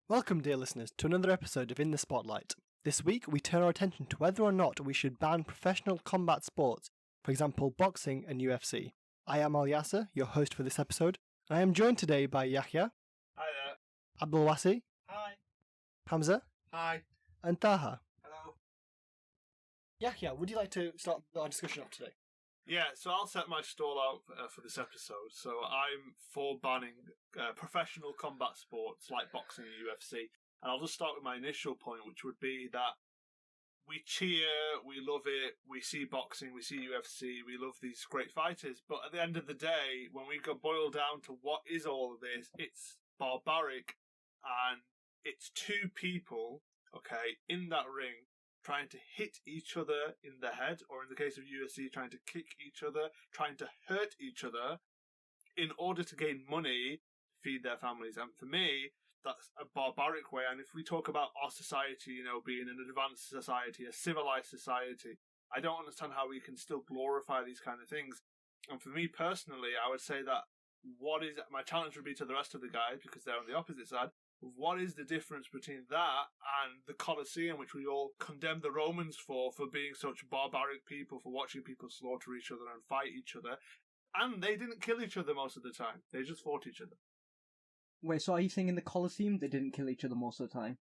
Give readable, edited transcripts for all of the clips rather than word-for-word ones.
Welcome, dear listeners, to another episode of In the Spotlight. This week, we turn our attention to whether or not we should ban professional combat sports, for example, boxing and UFC. I am Al Yasser, your host for this episode, and I am joined today by Yahya. Hi there. Abdul Wasi. Hi. Hamza. Hi. And Taha. Hello. Yahya, would you like to start our discussion off today? Yeah, so I'll set my stall out for this episode. So I'm for banning professional combat sports like boxing and UFC. And I'll just start with my initial point, which would be that we cheer, we love it, we see boxing, we see UFC, we love these great fighters. But at the end of the day, when we go boil down to what is all of this, it's barbaric and it's two people, okay, in that ring trying to hit each other in the head, or in the case of UFC, trying to kick each other, trying to hurt each other in order to gain money to feed their families. And for me, that's a barbaric way. And if we talk about our society, being an advanced society, a civilized society, I don't understand how we can still glorify these kind of things. And for me personally, I would say that my challenge would be to the rest of the guys, because they're on the opposite side. What is the difference between that and the Colosseum, which we all condemn the Romans for being such barbaric people, for watching people slaughter each other and fight each other? And they didn't kill each other most of the time. They just fought each other. Wait, so are you saying in the Colosseum they didn't kill each other most of the time?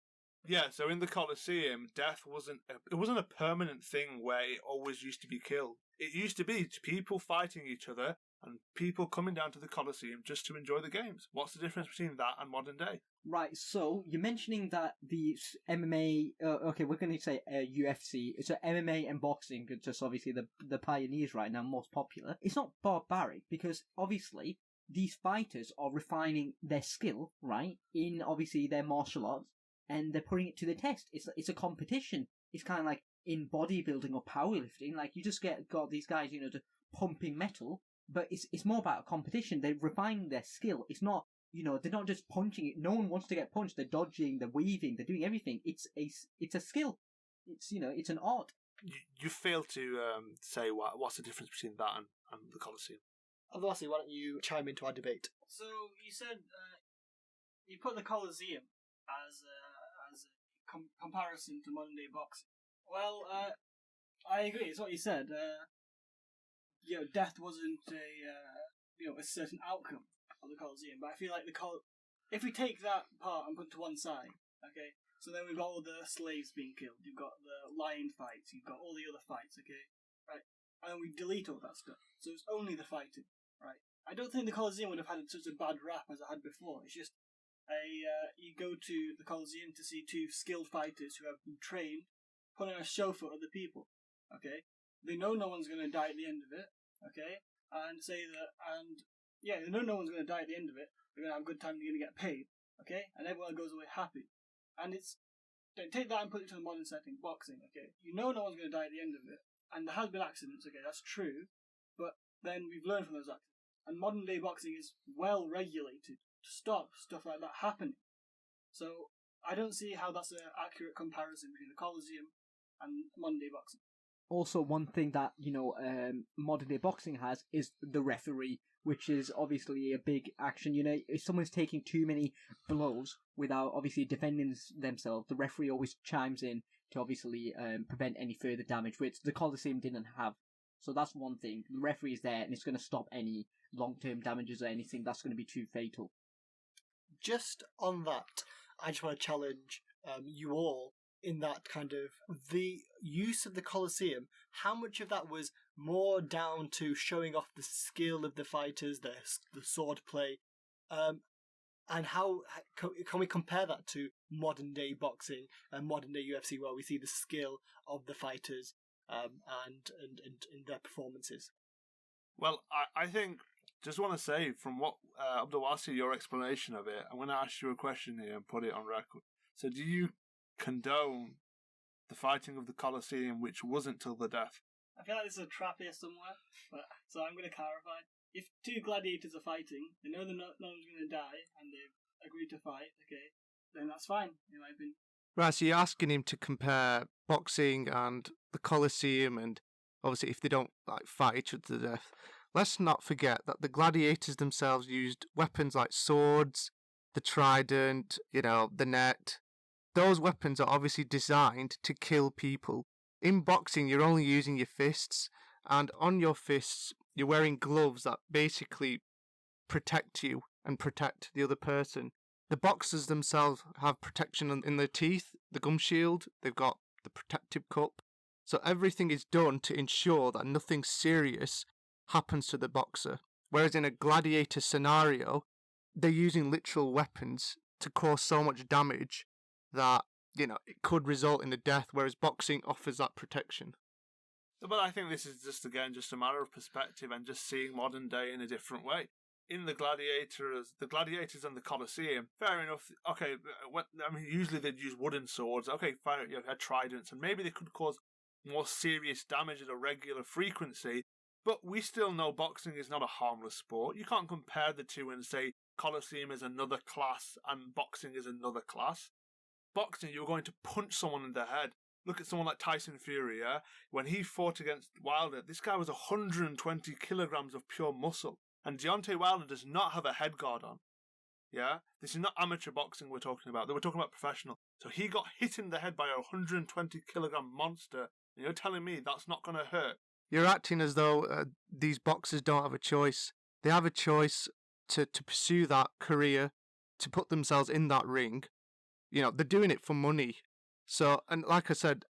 Yeah, so in the Colosseum, death wasn't a permanent thing where it always used to be killed. It used to be people fighting each other and people coming down to the Colosseum just to enjoy the games. What's the difference between that and modern day? Right, so you're mentioning that the MMA, okay, we're going to say UFC, so MMA and boxing are just obviously the pioneers right now, most popular. It's not barbaric because obviously these fighters are refining their skill, right, in obviously their martial arts, and they're putting it to the test. It's a competition. It's kind of like in bodybuilding or powerlifting, like you just got these guys, to pumping metal, but it's more about a competition. They're refining their skill. It's not, they're not just punching it. No one wants to get punched. They're dodging, they're weaving, they're doing everything. It's a skill. It's, it's an art. You fail to say what's the difference between that and the Colosseum. Abdul Wasi, why don't you chime into our debate? So you said you put the Colosseum as a comparison to modern day boxing. Well, I agree. It's what you said. Death wasn't a certain outcome of the Colosseum, but I feel like if we take that part and put it to one side, okay, so then we've got all the slaves being killed, you've got the lion fights, you've got all the other fights, okay, right, and then we delete all that stuff, so it's only the fighting, right. I don't think the Colosseum would have had such a bad rap as it had before. It's just you go to the Colosseum to see two skilled fighters who have been trained, put on a show for other people, okay. They know no one's going to die at the end of it, okay, they know no one's going to die at the end of it. They're going to have a good time, they're going to get paid, okay, and everyone goes away happy. And take that and put it to the modern setting, boxing, okay. You know no one's going to die at the end of it, and there has been accidents, okay, that's true, but then we've learned from those accidents. And modern day boxing is well regulated to stop stuff like that happening. So I don't see how that's an accurate comparison between the Colosseum and modern day boxing. Also, one thing that, modern day boxing has is the referee, which is obviously a big action. If someone's taking too many blows without obviously defending themselves, the referee always chimes in to obviously prevent any further damage, which the Colosseum didn't have. So that's one thing. The referee is there and it's going to stop any long-term damages or anything that's going to be too fatal. Just on that, I just want to challenge you all in that kind of the use of the Colosseum. How much of that was more down to showing off the skill of the fighters, the sword play, and how can we compare that to modern day boxing and modern day UFC, where we see the skill of the fighters and their performances? Well, I think, just want to say, from what Abdul Wasi, your explanation of it, I'm going to ask you a question here and put it on record. So do you condone the fighting of the Colosseum, which wasn't till the death? I feel like there's a trap here somewhere, so I'm going to clarify. If two gladiators are fighting, they know no one's going to die, and they've agreed to fight, okay, then that's fine, in my opinion. Right, so you're asking him to compare boxing and the Colosseum, and obviously if they don't fight each other to death. Let's not forget that the gladiators themselves used weapons like swords, the trident, the net. Those weapons are obviously designed to kill people. In boxing, you're only using your fists, and on your fists, you're wearing gloves that basically protect you and protect the other person. The boxers themselves have protection in their teeth, the gum shield, they've got the protective cup. So everything is done to ensure that nothing serious happens to the boxer. Whereas in a gladiator scenario, they're using literal weapons to cause so much damage that, it could result in a death, whereas boxing offers that protection. But I think this is just a matter of perspective and just seeing modern day in a different way. In the gladiators and the Colosseum, fair enough. Okay, usually they'd use wooden swords. Okay, fine, you had tridents, and maybe they could cause more serious damage at a regular frequency. But we still know boxing is not a harmless sport. You can't compare the two and say Colosseum is another class and boxing is another class. Boxing, you're going to punch someone in the head. Look at someone like Tyson Fury, yeah? When he fought against Wilder, this guy was 120 kilograms of pure muscle. And Deontay Wilder does not have a head guard on. Yeah? This is not amateur boxing we're talking about. We're talking about professional. So he got hit in the head by a 120 kilogram monster. And you're telling me that's not going to hurt? You're acting as though these boxers don't have a choice. They have a choice to pursue that career, to put themselves in that ring. They're doing it for money. So, and like I said,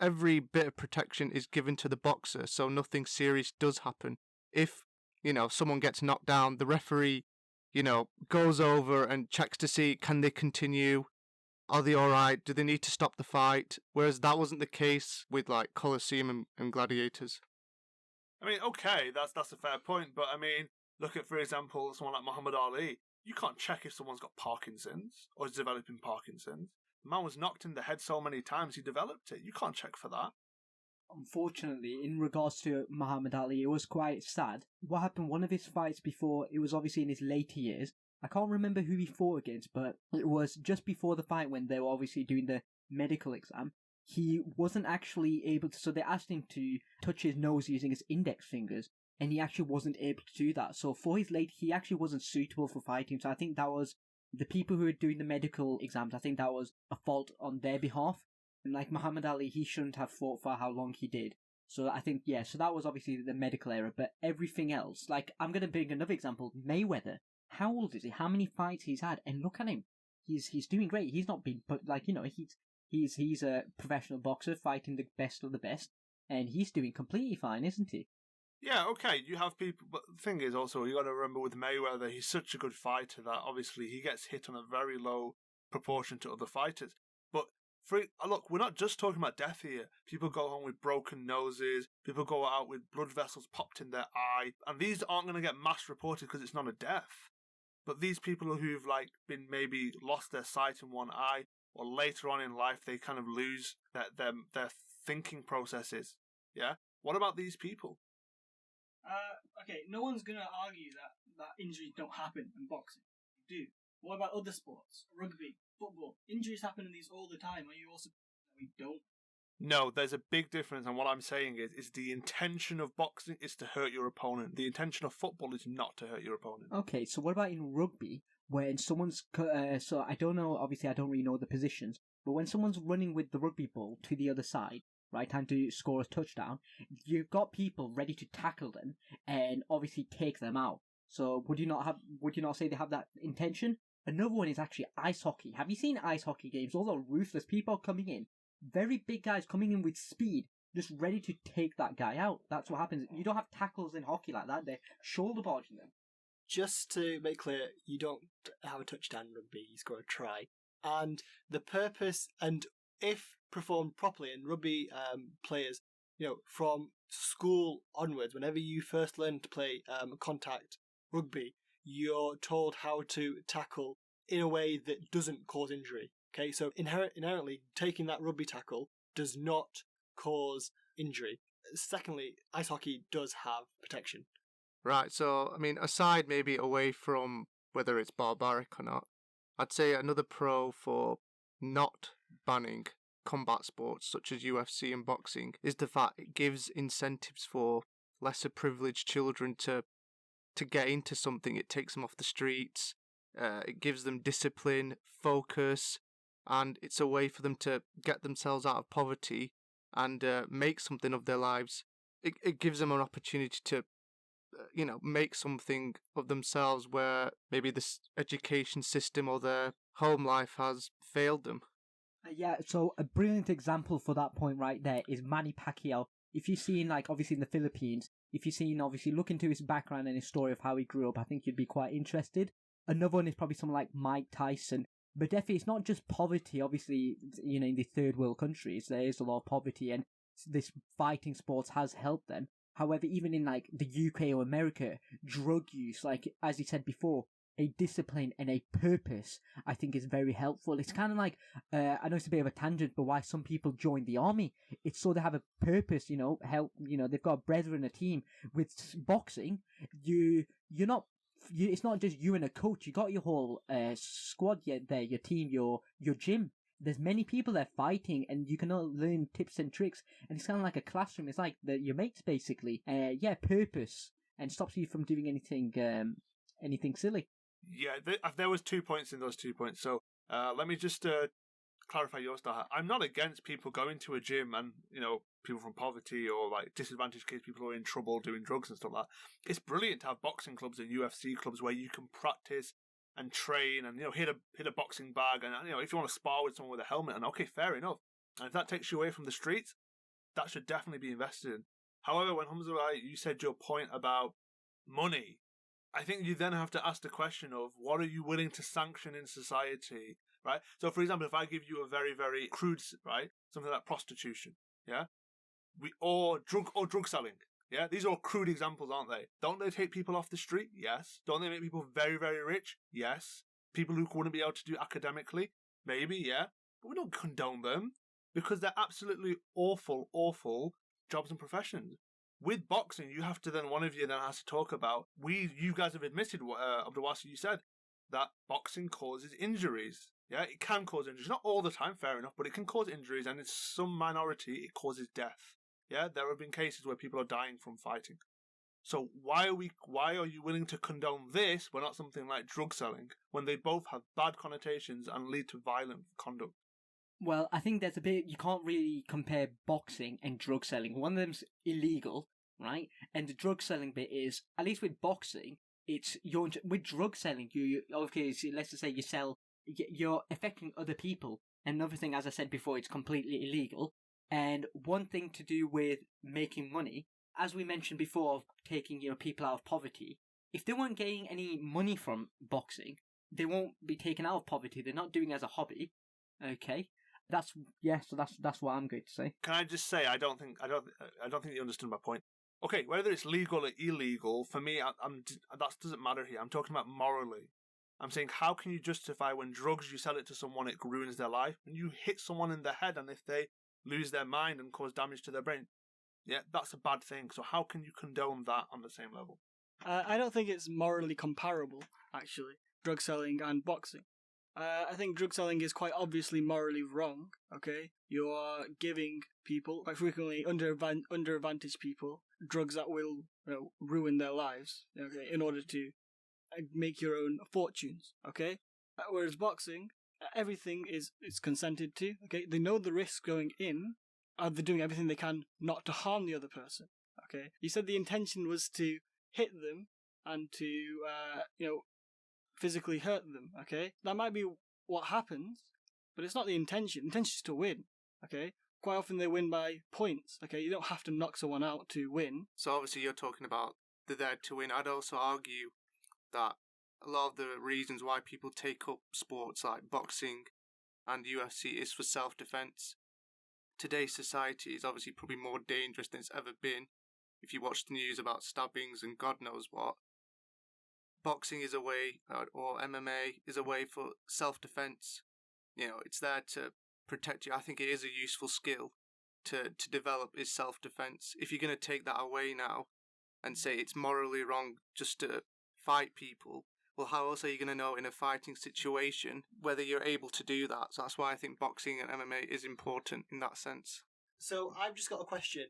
every bit of protection is given to the boxer, so nothing serious does happen. If, someone gets knocked down, the referee, goes over and checks to see, can they continue? Are they alright? Do they need to stop the fight? Whereas that wasn't the case with, like, Colosseum and Gladiators. I mean, okay, that's a fair point, but I mean, look at, for example, someone like Muhammad Ali. You can't check if someone's got Parkinson's or is developing Parkinson's. The man was knocked in the head so many times he developed it. You can't check for that. Unfortunately, in regards to Muhammad Ali, it was quite sad. What happened, one of his fights before, it was obviously in his later years. I can't remember who he fought against, but it was just before the fight when they were obviously doing the medical exam. He wasn't actually able to, so they asked him to touch his nose using his index fingers, and he actually wasn't able to do that. So for his late, he actually wasn't suitable for fighting. So I think that was the people who were doing the medical exams. I think that was a fault on their behalf. And like Muhammad Ali, he shouldn't have fought for how long he did. So I think, yeah, so that was obviously the medical error. But everything else, like, I'm going to bring another example. Mayweather. How old is he? How many fights he's had? And look at him. He's doing great. He's not been, but like, he's a professional boxer fighting the best of the best. And he's doing completely fine, isn't he? Yeah, okay, you have people, but the thing is also, you got to remember with Mayweather, he's such a good fighter that obviously he gets hit on a very low proportion to other fighters. But look, we're not just talking about death here. People go home with broken noses, people go out with blood vessels popped in their eye, and these aren't going to get mass reported because it's not a death. But these people who've like been maybe lost their sight in one eye, or later on in life they kind of lose their thinking processes. Yeah? What about these people? Okay, no one's going to argue that injuries don't happen in boxing. They do. What about other sports? Rugby, football. Injuries happen in these all the time. Are you also that we don't? No, there's a big difference, and what I'm saying is the intention of boxing is to hurt your opponent. The intention of football is not to hurt your opponent. Okay, so what about in rugby, when someone's... so I don't know, obviously I don't really know the positions, but when someone's running with the rugby ball to the other side, right, time to score a touchdown, you've got people ready to tackle them and obviously take them out. So would you not say they have that intention? Another one is actually ice hockey. Have you seen ice hockey games? All the ruthless people coming in, very big guys coming in with speed, just ready to take that guy out. That's what happens. You don't have tackles in hockey like that. They're shoulder barging them. Just to make clear, you don't have a touchdown rugby, you score a try. And the purpose, and if performed properly, and rugby players, from school onwards, whenever you first learn to play contact rugby, you're told how to tackle in a way that doesn't cause injury. Okay, so inherently, taking that rugby tackle does not cause injury. Secondly, ice hockey does have protection. Right, so, I mean, aside maybe away from whether it's barbaric or not, I'd say another pro for not banning combat sports such as UFC and boxing is the fact it gives incentives for lesser privileged children to get into something. It takes them off the streets. It gives them discipline, focus, and it's a way for them to get themselves out of poverty and make something of their lives. It gives them an opportunity to, make something of themselves where maybe this education system or their home life has failed them. Yeah, so a brilliant example for that point right there is Manny Pacquiao. If you've seen, like, obviously in the Philippines, if you've seen, obviously, look into his background and his story of how he grew up, I think you'd be quite interested. Another one is probably someone like Mike Tyson. But definitely, it's not just poverty. Obviously, in the third world countries, there is a lot of poverty, and this fighting sports has helped them. However, even in, like, the UK or America, drug use, like, as you said before, a discipline and a purpose, I think is very helpful. It's kind of like, I know it's a bit of a tangent, but why some people join the army. It's so they have a purpose, help, they've got a brethren, a team. With boxing, you're not, it's not just you and a coach. You got your whole squad there, your team, your gym. There's many people there fighting, and you can all learn tips and tricks. And it's kind of like a classroom. It's like your mates, basically. Purpose, and stops you from doing anything silly. Yeah, there was 2 points in those 2 points. So let me just clarify your style. I'm not against people going to a gym and, people from poverty or like disadvantaged kids, people who are in trouble doing drugs and stuff like that. It's brilliant to have boxing clubs and UFC clubs where you can practice and train and, hit a boxing bag. And, if you want to spar with someone with a helmet, and okay, fair enough. And if that takes you away from the streets, that should definitely be invested in. However, when Hamza, you said your point about money, I think you then have to ask the question of what are you willing to sanction in society, right? So, for example, if I give you a very, very crude, right, something like prostitution, yeah, or drug selling, yeah, these are all crude examples, aren't they? Don't they take people off the street? Yes. Don't they make people very, very rich? Yes. People who wouldn't be able to do academically? Maybe, yeah. But we don't condone them because they're absolutely awful, awful jobs and professions. With boxing, you have to then, one of you then has to talk about, you guys have admitted, Abdulwasi, you said, that boxing causes injuries. Yeah, it can cause injuries. Not all the time, fair enough, but it can cause injuries, and in some minority, it causes death. Yeah, there have been cases where people are dying from fighting. So why are you willing to condone this, but not something like drug selling, when they both have bad connotations and lead to violent conduct? Well, I think there's a bit, you can't really compare boxing and drug selling. One of them's illegal, right? And the drug selling bit is, at least with boxing, with drug selling, let's just say you're affecting other people. Another thing, as I said before, it's completely illegal. And one thing to do with making money, as we mentioned before, of taking, people out of poverty, if they weren't getting any money from boxing, they won't be taken out of poverty. They're not doing it as a hobby. Okay. So that's what I'm going to say. Can I just say I don't think you understood my point. Okay, whether it's legal or illegal, for me, that doesn't matter here. I'm talking about morally. I'm saying, how can you justify when drugs, you sell it to someone, it ruins their life? When you hit someone in the head, and if they lose their mind and cause damage to their brain, yeah, that's a bad thing. So how can you condone that on the same level? I don't think it's morally comparable, actually, drug selling and boxing. I think drug selling is quite obviously morally wrong, okay? You are giving people, quite frequently underadvantaged people, drugs that will ruin their lives, okay, in order to make your own fortunes, okay? Whereas boxing, everything is consented to, okay? They know the risk going in, and they're doing everything they can not to harm the other person, okay? You said the intention was to hit them and to, physically hurt them, okay? That might be what happens, but it's not the intention. The intention is to win, okay? Quite often they win by points, okay? You don't have to knock someone out to win. So obviously you're talking about they're there to win. I'd also argue that a lot of the reasons why people take up sports like boxing and UFC is for self-defense. Today's society is obviously probably more dangerous than it's ever been. If you watch the news about stabbings and God knows what, boxing is a way, or MMA is a way for self-defense. It's there to protect you. I think it is a useful skill to develop, is self-defense. If you're going to take that away now and say it's morally wrong just to fight people, well, how else are you going to know in a fighting situation whether you're able to do that? So that's why I think boxing and MMA is important in that sense. So I've just got a question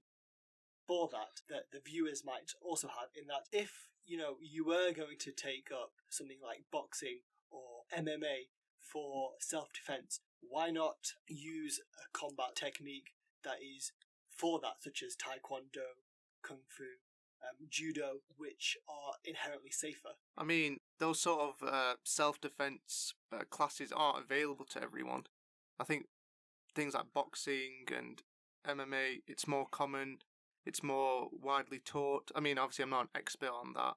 for that the viewers might also have, in that if, you were going to take up something like boxing or MMA for self-defense, why not use a combat technique that is for that, such as Taekwondo, Kung Fu, Judo, which are inherently safer? I mean, those sort of self-defense classes aren't available to everyone. I think things like boxing and MMA, it's more common, it's more widely taught. I mean, obviously I'm not an expert on that,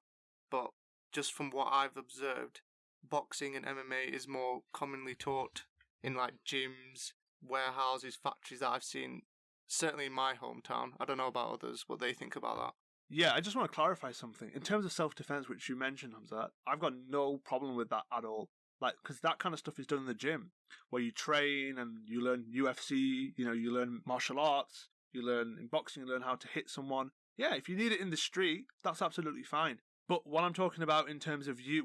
but just from what I've observed, boxing and MMA is more commonly taught in like gyms, warehouses, factories that I've seen, certainly in my hometown. I don't know about others, what they think about that. Yeah, I just want to clarify something. In terms of self-defense, which you mentioned, Hamza, I've got no problem with that at all. Like, because that kind of stuff is done in the gym, where you train and you learn UFC, you learn martial arts, you learn in boxing, you learn how to hit someone. Yeah, if you need it in the street, that's absolutely fine. But what I'm talking about in terms of you,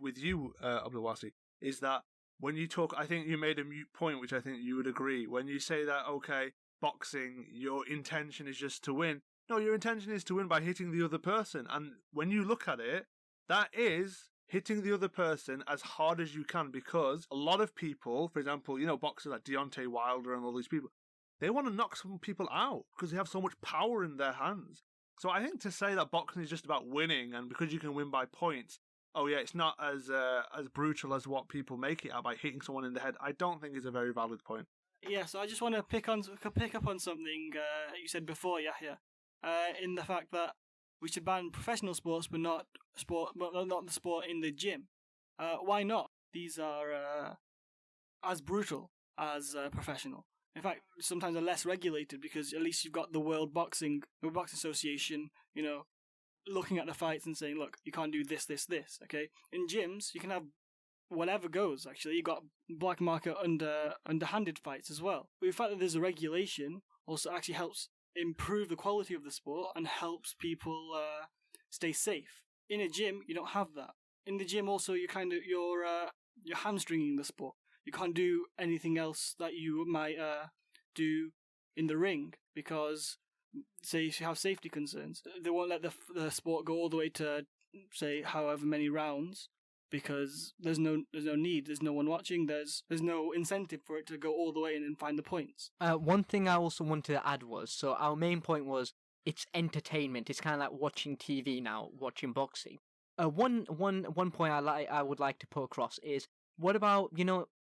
Abdulwasi, is that when you talk, I think you made a mute point, which I think you would agree. When you say that, okay, boxing, your intention is just to win. No, your intention is to win by hitting the other person. And when you look at it, that is hitting the other person as hard as you can, because a lot of people, for example, boxers like Deontay Wilder and all these people, they want to knock some people out because they have so much power in their hands. So I think to say that boxing is just about winning and because you can win by points, oh yeah, it's not as brutal as what people make it out by hitting someone in the head, I don't think is a very valid point. Yeah, so I just want to pick up on something you said before, Yahya, in the fact that we should ban professional sports, but not the sport in the gym. Why not? These are as brutal as professional. In fact, sometimes are less regulated because at least you've got the World Boxing Association, looking at the fights and saying, look, you can't do this, this, this. Okay, in gyms you can have whatever goes. Actually, you've got black market underhanded fights as well. But the fact that there's a regulation also actually helps improve the quality of the sport and helps people stay safe. In a gym, you don't have that. In the gym, also, you're hamstringing the sport. You can't do anything else that you might do in the ring because, say, if you have safety concerns, they won't let the sport go all the way to, say, however many rounds because there's no need. There's no one watching. There's no incentive for it to go all the way in and find the points. One thing I also wanted to add was, so our main point was it's entertainment. It's kind of like watching TV now, watching boxing. One point I would like to put across is, what about,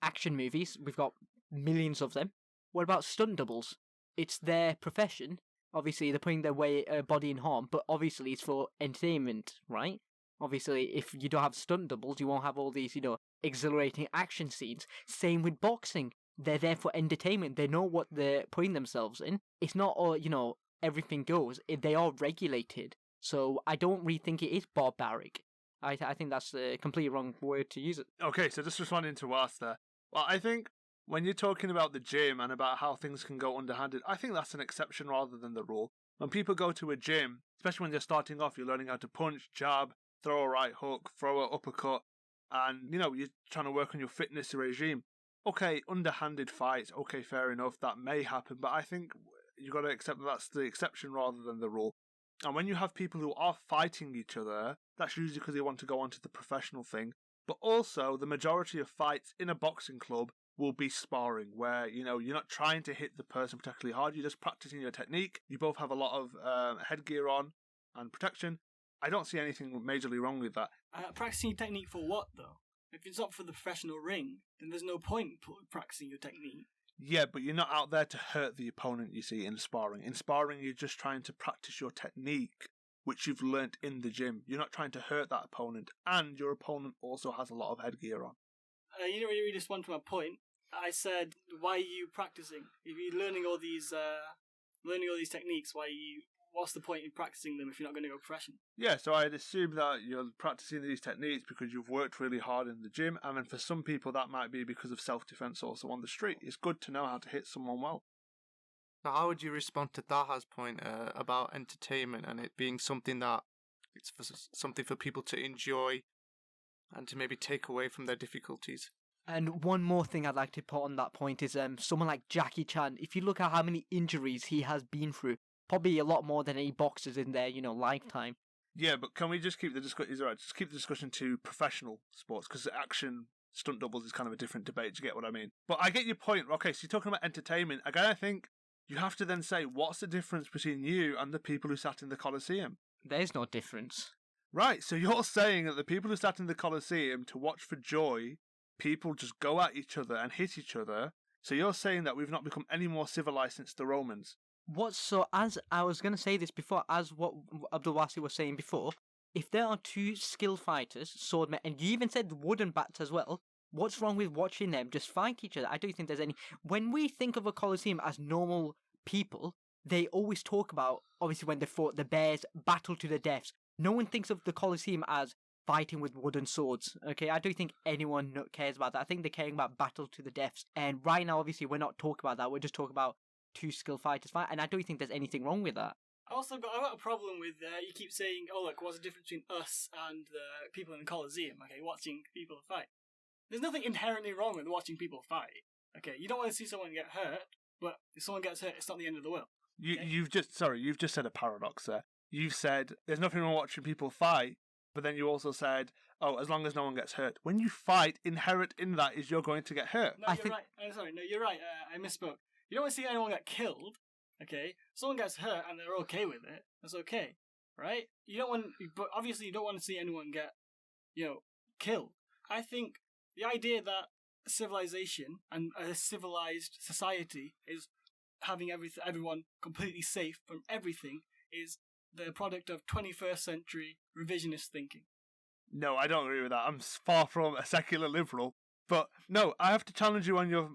action movies? We've got millions of them. What about stunt doubles? It's their profession. Obviously, they're putting their body in harm, but obviously it's for entertainment, right? Obviously, if you don't have stunt doubles, you won't have all these, exhilarating action scenes. Same with boxing. They're there for entertainment. They know what they're putting themselves in. It's not all, everything goes. They are regulated. So I don't really think it is barbaric. I think that's the completely wrong word to use it. Okay, so just responding to us there. Well, I think when you're talking about the gym and about how things can go underhanded, I think that's an exception rather than the rule. When people go to a gym, especially when they're starting off, you're learning how to punch, jab, throw a right hook, throw an uppercut, and, you're trying to work on your fitness regime. Okay, underhanded fights, okay, fair enough, that may happen, but I think you've got to accept that that's the exception rather than the rule. And when you have people who are fighting each other, that's usually because they want to go on to the professional thing. But also, the majority of fights in a boxing club will be sparring, where, you're not trying to hit the person particularly hard, you're just practicing your technique. You both have a lot of headgear on and protection. I don't see anything majorly wrong with that. Practicing your technique for what, though? If it's not for the professional ring, then there's no point in practicing your technique. Yeah, but you're not out there to hurt the opponent, you see, in sparring. In sparring, you're just trying to practice your technique, which you've learnt in the gym. You're not trying to hurt that opponent, and your opponent also has a lot of headgear on. You didn't really respond to my point. I said, why are you practicing? If you're learning all these techniques, what's the point in practicing them if you're not going to go professional? Yeah, so I'd assume that you're practicing these techniques because you've worked really hard in the gym, and then for some people that might be because of self-defense also on the street. It's good to know how to hit someone well. Now, how would you respond to Daha's point about entertainment and it being something that it's something for people to enjoy and to maybe take away from their difficulties? And one more thing I'd like to put on that point is someone like Jackie Chan. If you look at how many injuries he has been through, probably a lot more than any boxers in their, lifetime. Yeah, but can we just keep the discussion to professional sports? Because action stunt doubles is kind of a different debate. Do you get what I mean? But I get your point. Okay, so you're talking about entertainment. Again, I think you have to then say, what's the difference between you and the people who sat in the Colosseum? There's no difference. Right, so you're saying that the people who sat in the Colosseum to watch for joy, people just go at each other and hit each other. So you're saying that we've not become any more civilized since the Romans. As I was going to say this before, as what Abdulwasi was saying before, if there are two skilled fighters, swordmen, and you even said wooden bats as well, what's wrong with watching them just fight each other? I don't think there's any. When we think of a Colosseum as normal people, they always talk about, obviously, when they fought the bears, battle to the deaths. No one thinks of the Colosseum as fighting with wooden swords, okay? I don't think anyone cares about that. I think they're caring about battle to the deaths. And right now, obviously, we're not talking about that. We're just talking about two skilled fighters fight, and I don't think there's anything wrong with that. I've got a problem with you keep saying, oh look, what's the difference between us and the people in the Colosseum? Okay, watching people fight. There's nothing inherently wrong with watching people fight. Okay, you don't want to see someone get hurt, but if someone gets hurt, it's not the end of the world. Okay? You've just said a paradox there. You've said there's nothing wrong watching people fight, but then you also said, oh, as long as no one gets hurt. When you fight, inherent in that is you're going to get hurt. No, you're right. I'm sorry, no, you're right. I misspoke. You don't want to see anyone get killed. Okay, someone gets hurt and they're okay with it. That's okay, right? You don't want, but obviously you don't want to see anyone get, killed. I think the idea that civilization and a civilized society is having everyone completely safe from everything is the product of 21st century revisionist thinking. No, I don't agree with that. I'm far from a secular liberal. But no, I have to challenge you on your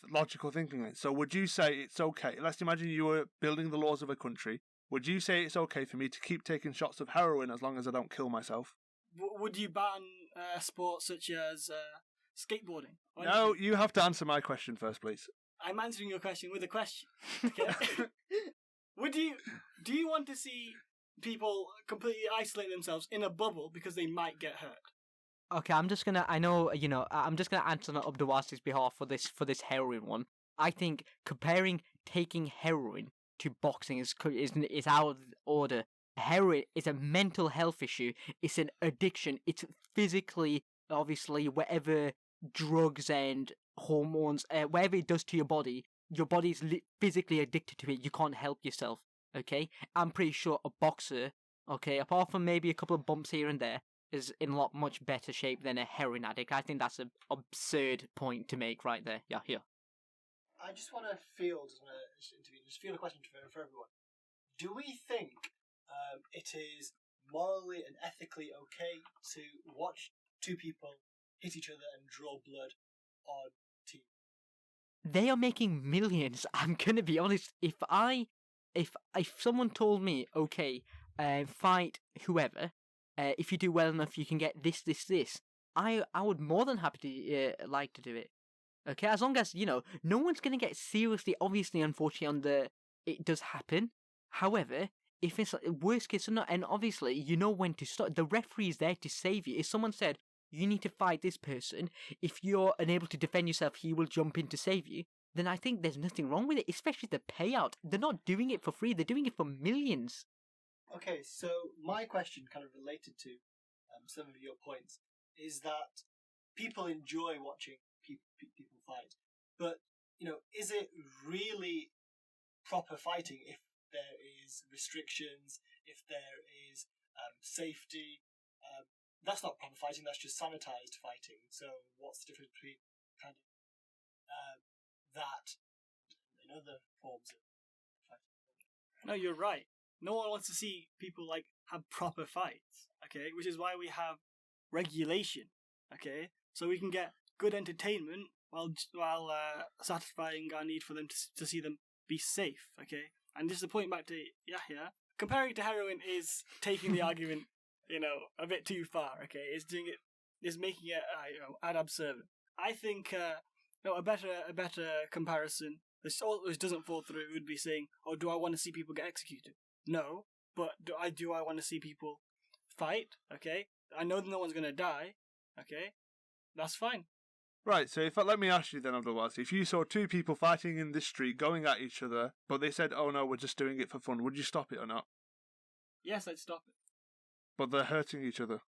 logical thinking. So would you say it's okay? Let's imagine you were building the laws of a country. Would you say it's okay for me to keep taking shots of heroin as long as I don't kill myself? Would you ban sports such as skateboarding? No, you have to answer my question first, please. I'm answering your question with a question. Okay? Do you want to see people completely isolate themselves in a bubble because they might get hurt? Okay, I'm just gonna answer on Abdulwasi's behalf for this heroin one. I think comparing taking heroin to boxing is out of order. Heroin is a mental health issue. It's an addiction. It's physically, obviously, whatever drugs and hormones, whatever it does to your body is physically addicted to it. You can't help yourself. Okay, I'm pretty sure a boxer, okay, apart from maybe a couple of bumps here and there, is in a lot much better shape than a heroin addict. I think that's an absurd point to make right there. Yeah, here. I just want to field a question for everyone. Do we think it is morally and ethically okay to watch two people hit each other and draw blood on TV? They are making millions. I'm gonna be honest. If someone told me, okay, fight whoever. If you do well enough, you can get this. I would more than happy to like to do it. Okay, as long as no one's gonna get seriously. Obviously, unfortunately, it does happen. However, if it's worst case scenario, and obviously you know when to stop. The referee is there to save you. If someone said you need to fight this person, if you're unable to defend yourself, he will jump in to save you. Then I think there's nothing wrong with it. Especially the payout. They're not doing it for free. They're doing it for millions. Okay, so my question, kind of related to some of your points, is that people enjoy watching people fight, but is it really proper fighting if there is restrictions, if there is safety? That's not proper fighting. That's just sanitized fighting. So what's the difference between kind of that and other forms of fighting? No, you're right. No one wants to see people have proper fights, okay? Which is why we have regulation, okay? So we can get good entertainment while satisfying our need for them to see them be safe, okay? And just to point back to Yahya, comparing it to heroin is taking the argument, a bit too far, okay? It's making it, ad absurdum. I think a better comparison, which doesn't fall through, would be saying, oh, do I want to see people get executed? No, but do I want to see people fight? Okay, I know that no one's gonna die. Okay, that's fine. Right. So let me ask you then, Abdulwasi, if you saw two people fighting in the street, going at each other, but they said, "Oh no, we're just doing it for fun," would you stop it or not? Yes, I'd stop it. But they're hurting each other.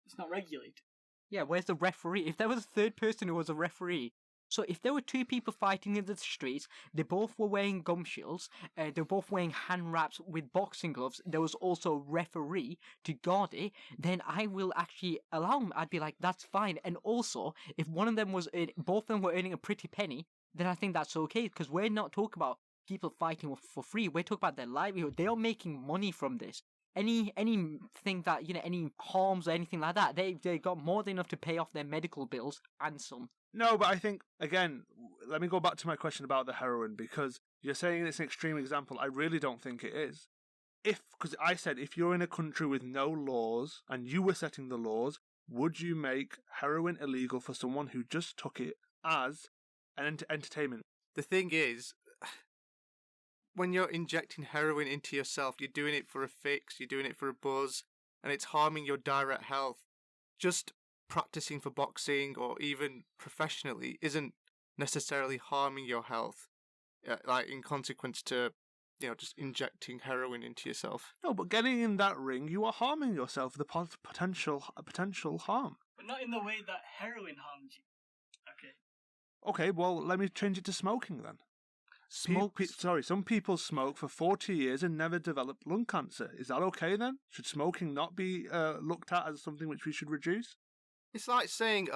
It's not regulated. Yeah, where's the referee? If there was a third person who was a referee, so if there were two people fighting in the streets, they both were wearing gum shields, they were both wearing hand wraps with boxing gloves, there was also a referee to guard it, then I will actually allow them. I'd be like, that's fine. And also, if one of them was, both of them were earning a pretty penny, then I think that's okay, because we're not talking about people fighting for free. We're talking about their livelihood. They are making money from this. Anything that, any harms or anything like that, they got more than enough to pay off their medical bills and some. No, but I think, again, let me go back to my question about the heroin, because you're saying it's an extreme example. I really don't think it is. Because I said, if you're in a country with no laws and you were setting the laws, would you make heroin illegal for someone who just took it as an entertainment? The thing is, when you're injecting heroin into yourself, you're doing it for a fix, you're doing it for a buzz, and it's harming your direct health. Just practicing for boxing or even professionally isn't necessarily harming your health, like in consequence to, just injecting heroin into yourself. No, but getting in that ring, you are harming yourself, the potential harm. But not in the way that heroin harms you. Okay. Okay, well, let me change it to smoking then. Some people smoke for 40 years and never develop lung cancer. Is that okay then? Should smoking not be looked at as something which we should reduce? It's like saying,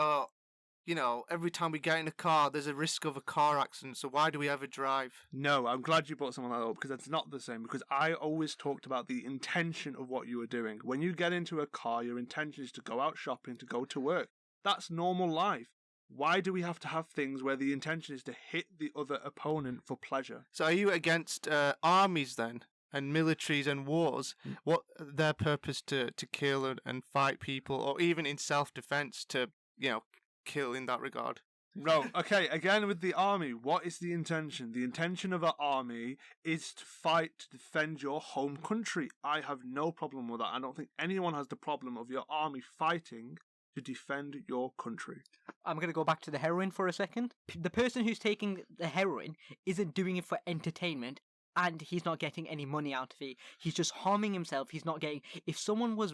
every time we get in a car, there's a risk of a car accident, so why do we ever drive? No, I'm glad you brought something like that up, because that's not the same, because I always talked about the intention of what you were doing. When you get into a car, your intention is to go out shopping, to go to work. That's normal life. Why do we have to have things where the intention is to hit the other opponent for pleasure? So are you against armies then, and militaries and wars? What their purpose to kill and fight people, or even in self-defense to, kill in that regard? No, okay, again with the army, what is the intention? The intention of an army is to fight, to defend your home country. I have no problem with that. I don't think anyone has the problem of your army fighting to defend your country. I'm going to go back to the heroin for a second. The person who's taking the heroin isn't doing it for entertainment, and he's not getting any money out of it. He's just harming himself. He's not getting... If someone was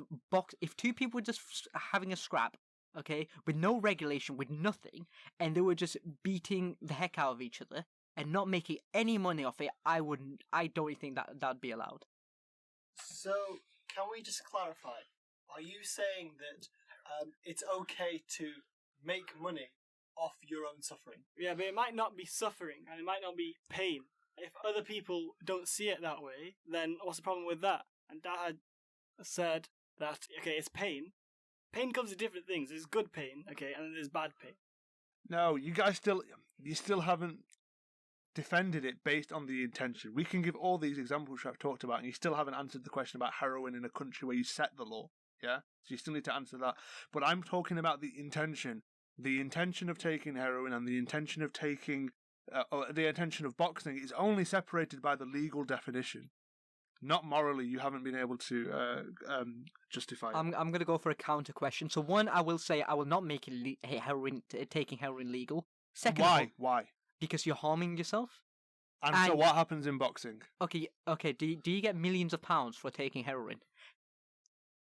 if two people were just having a scrap, okay, with no regulation, with nothing, and they were just beating the heck out of each other and not making any money off it, I don't think that'd be allowed. So, can we just clarify? Are you saying that it's okay to make money off your own suffering? Yeah, but it might not be suffering, and it might not be pain. If other people don't see it that way, then what's the problem with that? And Dad had said that, okay, it's pain. Pain comes in different things. There's good pain, okay, and then there's bad pain. No, you guys still haven't defended it based on the intention. We can give all these examples which I've talked about, and you still haven't answered the question about heroin in a country where you set the law. Yeah? So you still need to answer that. But I'm talking about the intention. The intention of taking heroin and the intention of taking... the intention of boxing is only separated by the legal definition. Not morally, you haven't been able to justify it. I'm going to go for a counter question. So one, I will say I will not make taking heroin legal. Second, Why? Because you're harming yourself. And so what happens in boxing? Okay. Do you get millions of pounds for taking heroin?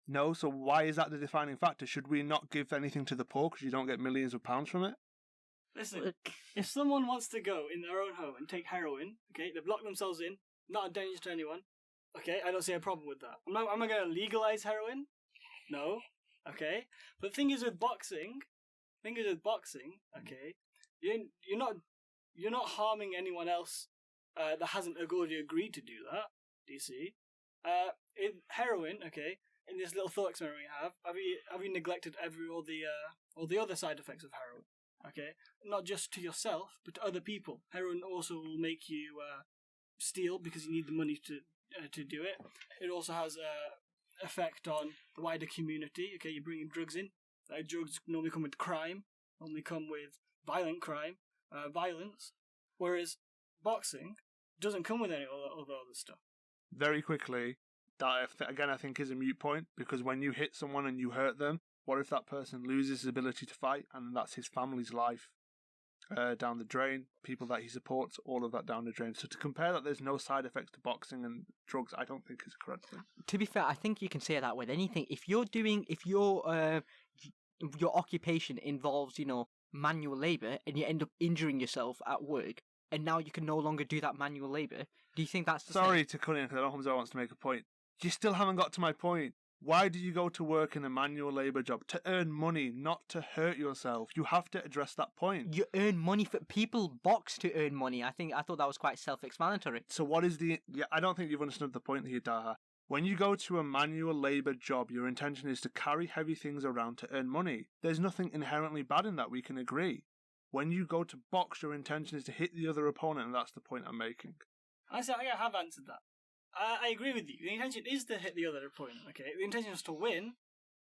No, so why is that the defining factor? Should we not give anything to the poor because you don't get millions of pounds from it? Listen, if someone wants to go in their own home and take heroin, okay, they've locked themselves in, not a danger to anyone, okay, I don't see a problem with that. Am I going to legalize heroin? No. Okay. But the thing is with boxing, okay, you're not harming anyone else that hasn't already agreed to do that. Do you see? In heroin, okay, in this little thought experiment we have you neglected all the other side effects of heroin? Okay, not just to yourself, but to other people. Heroin also will make you steal because you need the money to do it. It also has a effect on the wider community. Okay, you're bringing drugs in. Drugs normally come with crime, normally come with violent crime, violence. Whereas boxing doesn't come with any other stuff. Very quickly, that again I think is a moot point, because when you hit someone and you hurt them, what if that person loses his ability to fight, and that's his family's life down the drain, people that he supports, all of that down the drain. So to compare that there's no side effects to boxing and drugs, I don't think is a correct thing. To be fair, I think you can say it that way. Anything, if you're your occupation involves, manual labor, and you end up injuring yourself at work, and now you can no longer do that manual labor. Do you think that's the Sorry same? to cut in because I know Hamza wants to make a point. You still haven't got to my point. Why do you go to work in a manual labour job? To earn money, not to hurt yourself. You have to address that point. You earn money for people box to earn money. I thought that was quite self-explanatory. So what is the... Yeah, I don't think you've understood the point here, Daha. When you go to a manual labour job, your intention is to carry heavy things around to earn money. There's nothing inherently bad in that, we can agree. When you go to box, your intention is to hit the other opponent, and that's the point I'm making. I think I have answered that. I agree with you. The intention is to hit the other opponent, okay? The intention is to win.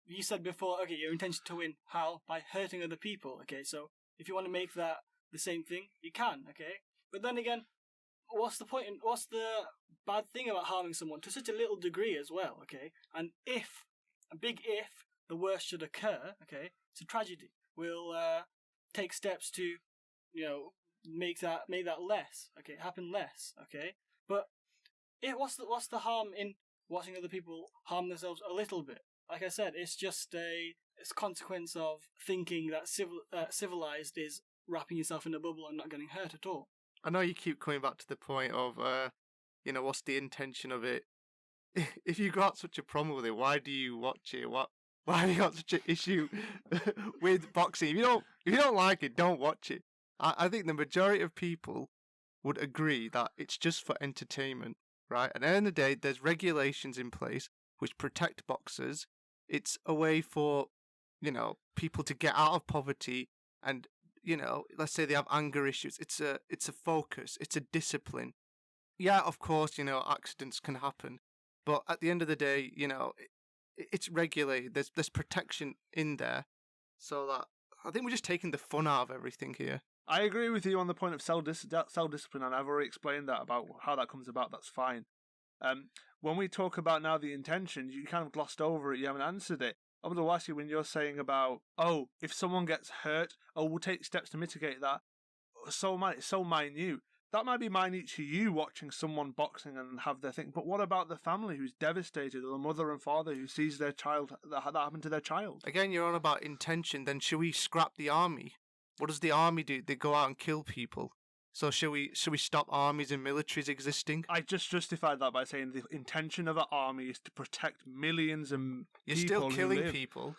You said before, okay, your intention to win. How? By hurting other people, okay? So, if you want to make that the same thing, you can, okay? But then again, what's the point? What's the bad thing about harming someone to such a little degree as well, okay? And if, a big if, the worst should occur, okay, it's a tragedy. We'll take steps to, make that less, okay, happen less, okay? But what's the harm in watching other people harm themselves a little bit? Like I said, it's just it's a consequence of thinking that civilized is wrapping yourself in a bubble and not getting hurt at all. I know you keep coming back to the point of, what's the intention of it? If you got such a problem with it, why do you watch it? Why have you got such an issue with boxing? If you don't like it, don't watch it. I think the majority of people would agree that it's just for entertainment, right? At the end of the day, there's regulations in place which protect boxers. It's a way for, people to get out of poverty and, let's say they have anger issues. It's a focus. It's a discipline. Yeah, of course, accidents can happen. But at the end of the day, it's regulated. There's protection in there. So that I think we're just taking the fun out of everything here. I agree with you on the point of self-discipline, and I've already explained that about how that comes about. That's fine. When we talk about now the intention, you kind of glossed over it. You haven't answered it. I would ask you when you're saying about, if someone gets hurt, we'll take steps to mitigate that. It's so minute. That might be minute to you watching someone boxing and have their thing, but what about the family who's devastated, or the mother and father who sees their child, that happened to their child? Again, you're on about intention. Then should we scrap the army? What does the army do? They go out and kill people. So should we stop armies and militaries existing? I just justified that by saying the intention of an army is to protect millions of You're people still killing who live. people.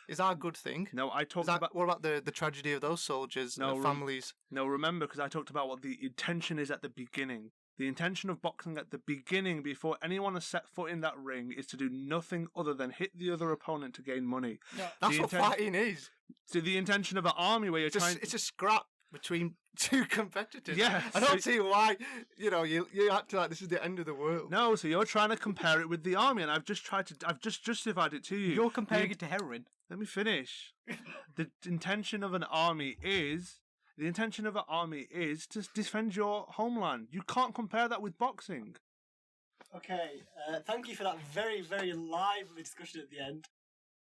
Is that a good thing? No, I talked about... What about the tragedy of those soldiers and their families? No, remember, because I talked about what the intention is at the beginning. The intention of boxing at the beginning, before anyone has set foot in that ring, is to do nothing other than hit the other opponent to gain money. No. That's what fighting is. So the intention of an army where you're trying... It's a scrap between two competitors. Yeah. I don't see why, you act like this is the end of the world. No, so you're trying to compare it with the army, and I've just justified it to you. You're comparing it to heroin. Let me finish. The intention of an army is to defend your homeland. You can't compare that with boxing. Okay, thank you for that very, very lively discussion at the end.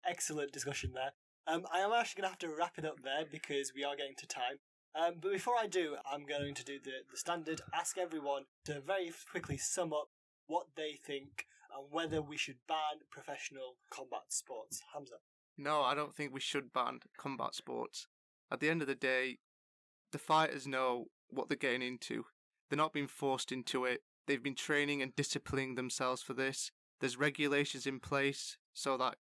Excellent discussion there. I am actually going to have to wrap it up there because we are getting to time. But before I do, I'm going to do the standard, ask everyone to very quickly sum up what they think and whether we should ban professional combat sports. Hamza? No, I don't think we should ban combat sports. At the end of the day, the fighters know what they're getting into. They're not being forced into it. They've been training and disciplining themselves for this. There's regulations in place so that,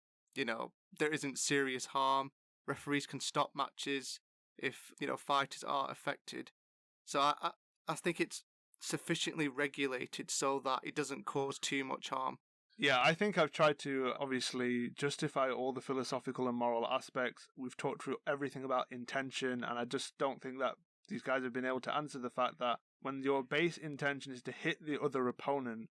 there isn't serious harm. Referees can stop matches if, fighters are affected. So I think it's sufficiently regulated so that it doesn't cause too much harm. Yeah, I think I've tried to obviously justify all the philosophical and moral aspects. We've talked through everything about intention, and I just don't think that these guys have been able to answer the fact that when your base intention is to hit the other opponent,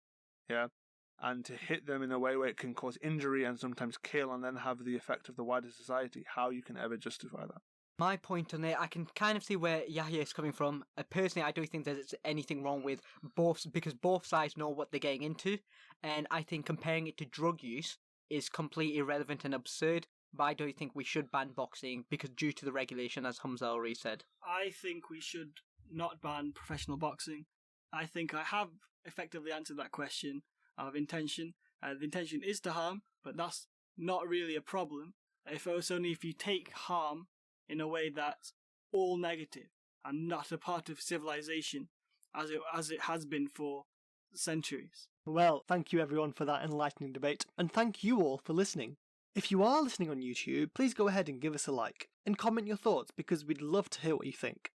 and to hit them in a way where it can cause injury and sometimes kill and then have the effect of the wider society, how you can ever justify that? My point on it, I can kind of see where Yahya is coming from. Personally, I don't think there's anything wrong with both, because both sides know what they're getting into, and I think comparing it to drug use is completely irrelevant and absurd, but I don't think we should ban boxing because due to the regulation, as Hamza already said. I think we should not ban professional boxing. I think I have effectively answered that question of intention. The intention is to harm, but that's not really a problem. It's only if you take harm in a way that's all negative and not a part of civilization as it has been for centuries. Well, thank you everyone for that enlightening debate, and thank you all for listening. If you are listening on YouTube, please go ahead and give us a like, and comment your thoughts because we'd love to hear what you think.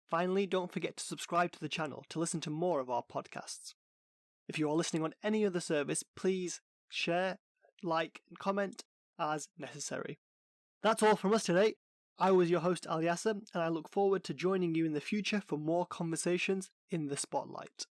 Finally, don't forget to subscribe to the channel to listen to more of our podcasts. If you are listening on any other service, please share, like, and comment as necessary. That's all from us today. I was your host, Al Yasser, and I look forward to joining you in the future for more conversations in the spotlight.